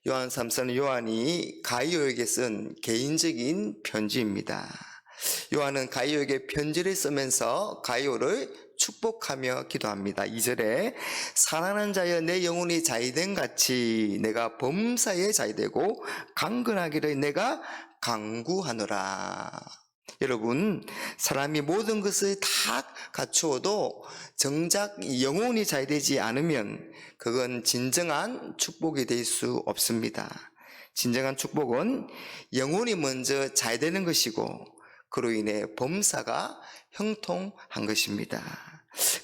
요한 3서는 요한이 가이오에게 쓴 개인적인 편지입니다. 요한은 가이오에게 편지를 쓰면서 가이오를 축복하며 기도합니다. 2절에 사랑하는 자여 내 영혼이 자유된 같이 내가 범사에 자유되고 강건하기를 내가 강구하노라. 여러분, 사람이 모든 것을 다 갖추어도 정작 영혼이 자유되지 않으면 그건 진정한 축복이 될 수 없습니다. 진정한 축복은 영혼이 먼저 자유되는 것이고 그로 인해 범사가 형통한 것입니다.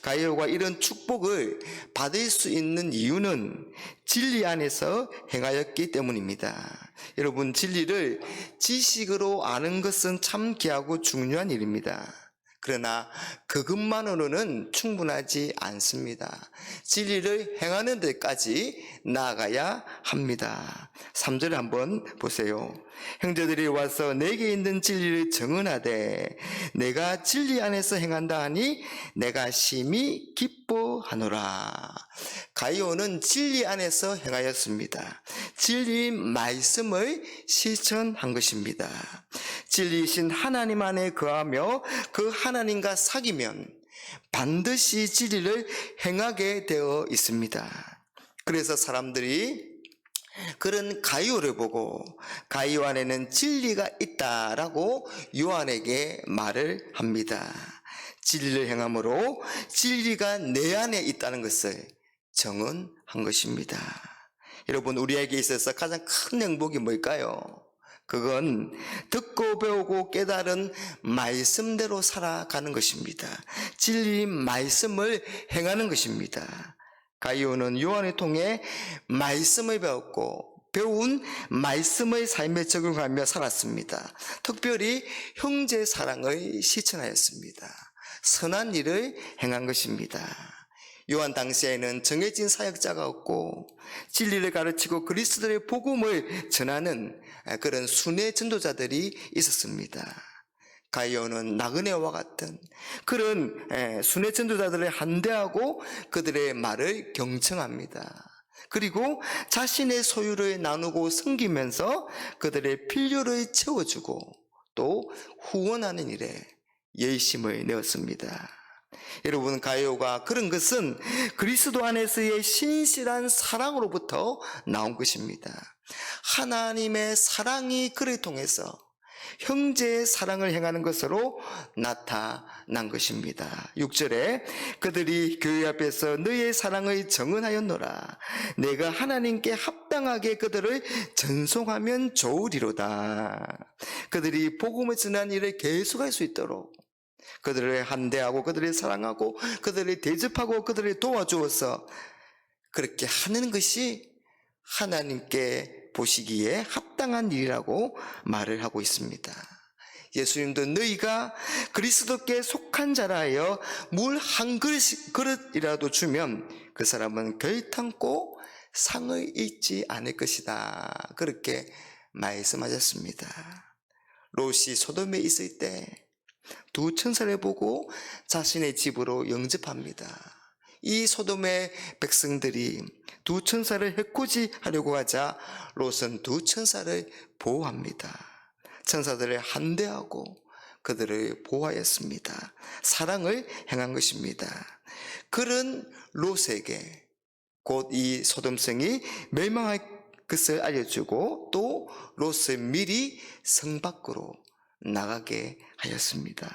가이오가 이런 축복을 받을 수 있는 이유는 진리 안에서 행하였기 때문입니다. 여러분, 진리를 지식으로 아는 것은 참 귀하고 중요한 일입니다. 그러나 그것만으로는 충분하지 않습니다. 진리를 행하는 데까지 나아가야 합니다. 3절 한번 보세요. 형제들이 와서 내게 있는 진리를 증언하되 내가 진리 안에서 행한다 하니 내가 심히 기뻐하노라. 가이오는 진리 안에서 행하였습니다. 진리 말씀을 실천한 것입니다. 진리이신 하나님 안에 거하며 그 하나님과 사귀면 반드시 진리를 행하게 되어 있습니다. 그래서 사람들이 그런 가이오를 보고 가이오 안에는 진리가 있다라고 요한에게 말을 합니다. 진리를 행함으로 진리가 내 안에 있다는 것을 증언한 것입니다. 여러분, 우리에게 있어서 가장 큰 행복이 뭘까요? 그건 듣고 배우고 깨달은 말씀대로 살아가는 것입니다. 진리 말씀을 행하는 것입니다. 가이오는 요한을 통해 말씀을 배웠고 배운 말씀을 삶에 적용하며 살았습니다. 특별히 형제 사랑을 실천하였습니다. 선한 일을 행한 것입니다. 요한 당시에는 정해진 사역자가 없고 진리를 가르치고 그리스도의 복음을 전하는 그런 순회 전도자들이 있었습니다. 가이오는 나그네와 같은 그런 순회 전도자들을 한대하고 그들의 말을 경청합니다. 그리고 자신의 소유를 나누고 섬기면서 그들의 필요를 채워주고 또 후원하는 일에 열심을 내었습니다. 여러분, 가이오가 그런 것은 그리스도 안에서의 신실한 사랑으로부터 나온 것입니다. 하나님의 사랑이 그를 통해서 형제의 사랑을 행하는 것으로 나타난 것입니다. 6절에 그들이 교회 앞에서 너의 사랑을 증언하였노라. 내가 하나님께 합당하게 그들을 전송하면 좋으리로다. 그들이 복음을 전한 일을 계속할 수 있도록 그들을 한대하고 그들을 사랑하고 그들을 대접하고 그들을 도와주어서 그렇게 하는 것이 하나님께 보시기에 합당한 일이라고 말을 하고 있습니다. 예수님도 너희가 그리스도께 속한 자라 하여 물 한 그릇이라도 주면 그 사람은 결탄코 상을 잃지 않을 것이다. 그렇게 말씀하셨습니다. 롯이 소돔에 있을 때 두 천사를 보고 자신의 집으로 영접합니다. 이 소돔의 백성들이 두 천사를 해코지하려고 하자 롯은 두 천사를 보호합니다. 천사들을 한대하고 그들을 보호하였습니다. 사랑을 행한 것입니다. 그런 롯에게 곧 이 소돔성이 멸망할 것을 알려주고 또 롯을 미리 성 밖으로 나가게 하였습니다.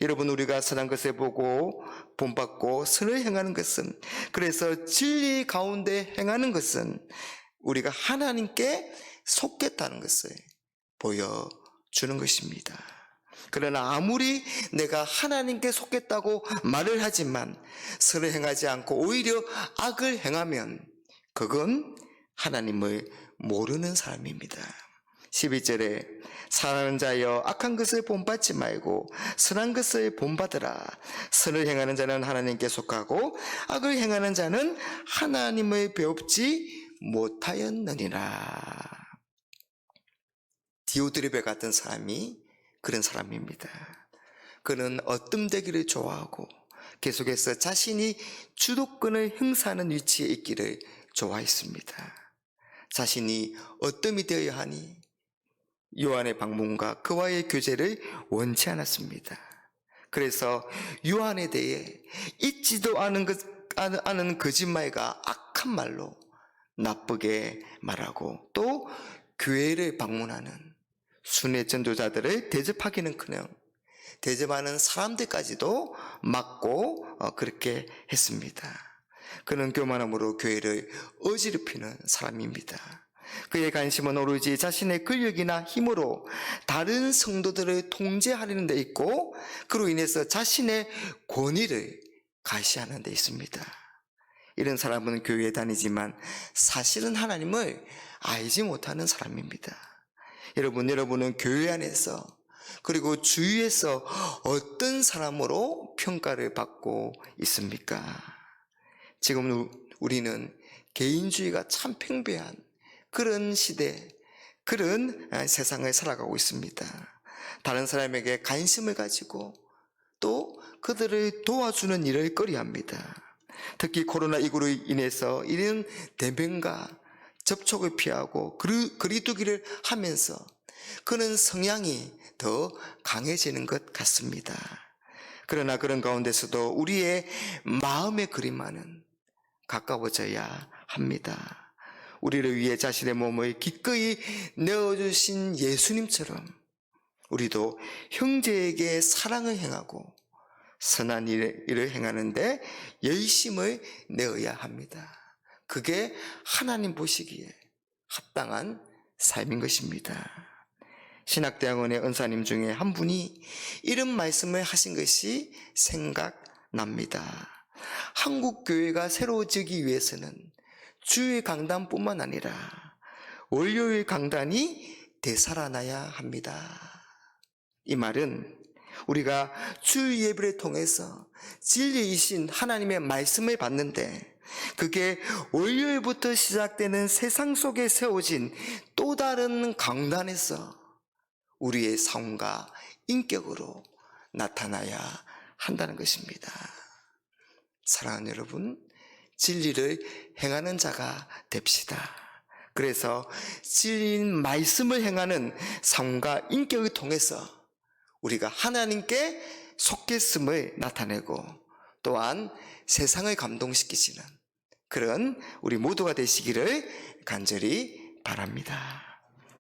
여러분, 우리가 선한 것을 보고 본받고 선을 행하는 것은, 그래서 진리 가운데 행하는 것은 우리가 하나님께 속겠다는 것을 보여주는 것입니다. 그러나 아무리 내가 하나님께 속겠다고 말을 하지만 선을 행하지 않고 오히려 악을 행하면 그건 하나님을 모르는 사람입니다. 12절에 사랑하는 자여 악한 것을 본받지 말고 선한 것을 본받으라. 선을 행하는 자는 하나님께 속하고 악을 행하는 자는 하나님을 배웁지 못하였느니라. 디오드레베 같은 사람이 그런 사람입니다. 그는 얻듬대기를 좋아하고 계속해서 자신이 주도권을 행사하는 위치에 있기를 좋아했습니다. 자신이 어뜸이 되어야 하니 요한의 방문과 그와의 교제를 원치 않았습니다. 그래서 요한에 대해 있지도 않은 거짓말과 악한 말로 나쁘게 말하고 또 교회를 방문하는 순회 전도자들을 대접하기는커녕 대접하는 사람들까지도 막고 그렇게 했습니다. 그는 교만함으로 교회를 어지럽히는 사람입니다. 그의 관심은 오로지 자신의 권력이나 힘으로 다른 성도들을 통제하려는 데 있고 그로 인해서 자신의 권위를 가시하는 데 있습니다. 이런 사람은 교회에 다니지만 사실은 하나님을 알지 못하는 사람입니다. 여러분은 교회 안에서 그리고 주위에서 어떤 사람으로 평가를 받고 있습니까? 지금 우리는 개인주의가 참 팽배한 그런 시대, 그런 세상을 살아가고 있습니다. 다른 사람에게 관심을 가지고 또 그들을 도와주는 일을 꺼려합니다. 특히 코로나19로 인해서 이런 대면과 접촉을 피하고 거리두기를 하면서 그런 성향이 더 강해지는 것 같습니다. 그러나 그런 가운데서도 우리의 마음의 그림과는 가까워져야 합니다. 우리를 위해 자신의 몸을 기꺼이 내어주신 예수님처럼 우리도 형제에게 사랑을 행하고 선한 일을 행하는데 열심을 내어야 합니다. 그게 하나님 보시기에 합당한 삶인 것입니다. 신학대학원의 은사님 중에 한 분이 이런 말씀을 하신 것이 생각납니다. 한국 교회가 새로워지기 위해서는 주일 강단뿐만 아니라 월요일 강단이 되살아나야 합니다. 이 말은 우리가 주일 예배를 통해서 진리이신 하나님의 말씀을 받는데 그게 월요일부터 시작되는 세상 속에 세워진 또 다른 강단에서 우리의 삶과 인격으로 나타나야 한다는 것입니다. 사랑하는 여러분, 진리를 행하는 자가 됩시다. 그래서 진리인 말씀을 행하는 삶과 인격을 통해서 우리가 하나님께 속했음을 나타내고 또한 세상을 감동시키시는 그런 우리 모두가 되시기를 간절히 바랍니다.